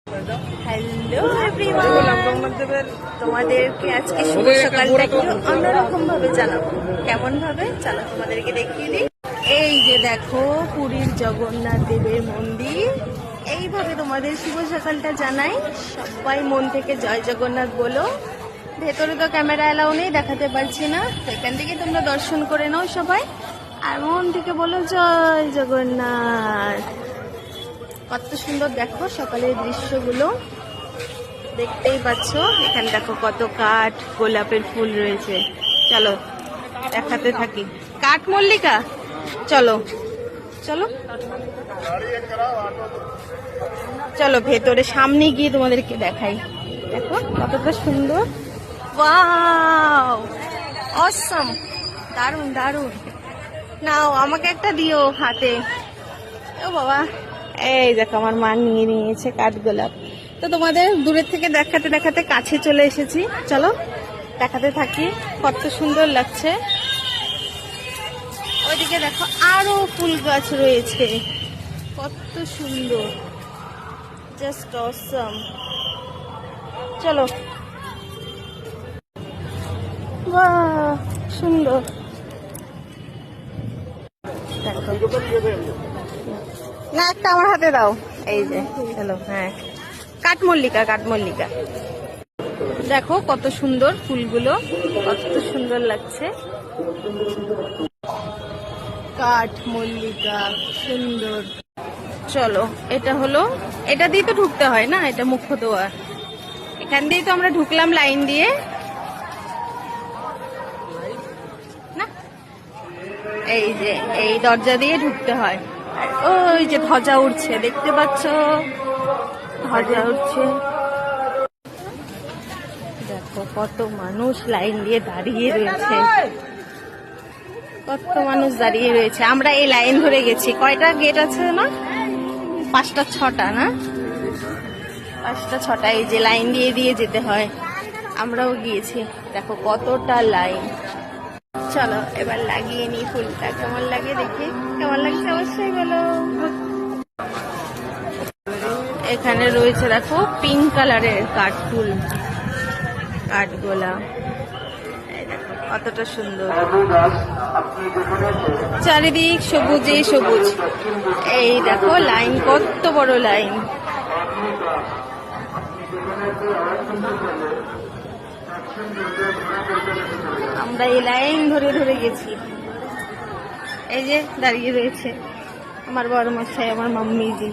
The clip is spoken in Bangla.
হ্যালো এভরিওয়ান, তোমাদেরকে আজকে শুভ সকালটা একটু অন্যরকম ভাবে জানাবো। কেমন ভাবে চলো তোমাদেরকে দেখিয়ে দিই। এই যে দেখো পুরীর জগন্নাথ দেবের মন্দির। এইভাবে তোমাদের শুভ সকালটা জানাই। সবাই মন থেকে জয় জগন্নাথ বলো। ভেতরে তো ক্যামেরা এলাও নেই, দেখাতে পারছি না, এখান থেকে তোমরা দর্শন করে নাও সবাই, আর মন থেকে বলো জয় জগন্নাথ। কত সুন্দর দেখো সকালের দৃশ্যগুলো, দেখতেই পাচ্ছ। এখানে দেখো কত কাঠ গোলাপের ফুল রয়েছে। চলো দেখাতে থাকি। কাঠ মল্লিকা, চলো চলো চলো ভেতরে সামনে গিয়ে তোমাদেরকে দেখাই। দেখো কতটা সুন্দর, ওয়াও অসম, দারুণ দারুণ। নাও আমাকে একটা দিও হাতে। ও বাবা, এই দেখো আমার মা নিয়ে নিয়েছে কাঠগোলাপ। তো তোমাদের দূরের থেকে দেখাতে দেখাতে কাছে চলে এসেছি, চলো দেখাতে থাকি কত সুন্দর লাগছে। ওইদিকে দেখো আরো ফুল গাছ রয়েছে, কত সুন্দর, জাস্ট অসম। চলো, বাহ সুন্দর দেখো। না একটা আমার হাতে দাও, এই যে চলো। হ্যাঁ কাঠমল্লিকা, কাঠমল্লিকা দেখো কত সুন্দর ফুলগুলো, কত সুন্দর লাগছে। কাঠমল্লিকা সুন্দর। চলো এটা হলো, এটা দিয়ে তো ঢুকতে হয় না, এটা মুখ্য দ্বার। এখান দিয়েই তো আমরা ঢুকলাম লাইন দিয়ে না, এই যে এই দরজা দিয়ে ঢুকতে হয়। আর ওই যে ধ্বজা উঠছে, দেখতে পাচ্ছ ধ্বজা উঠছে। দেখো কত মানুষ লাইন দিয়ে দাঁড়িয়ে রয়েছে, কত মানুষ দাঁড়িয়ে রয়েছে। আমরা এই লাইন ধরে গেছি। কয়টা গেট আছে না? 5টা 6টা না, 5টা 6টা। এই যে লাইন দিয়ে দিয়ে যেতে হয়, আমরাও গিয়েছি। দেখো কতটা লাইন। চলো এবার লাগিয়ে নি ফুলটা, কেমন লাগে দেখি, কেমন লাগছে অবশ্যই বলো। এখানে রয়েছে দেখো পিঙ্ক কালারের কাঠফুল, কাঠগোলাপ, কতটা সুন্দর। চারিদিক সবুজে সবুজ। এই দেখো লাইন, কত বড় লাইন। আমরা এই লাইন ধরে ধরে গেছি। এই যে দাঁড়িয়ে রয়েছে আমার বড় মশাই, আমার মাম্মিজি।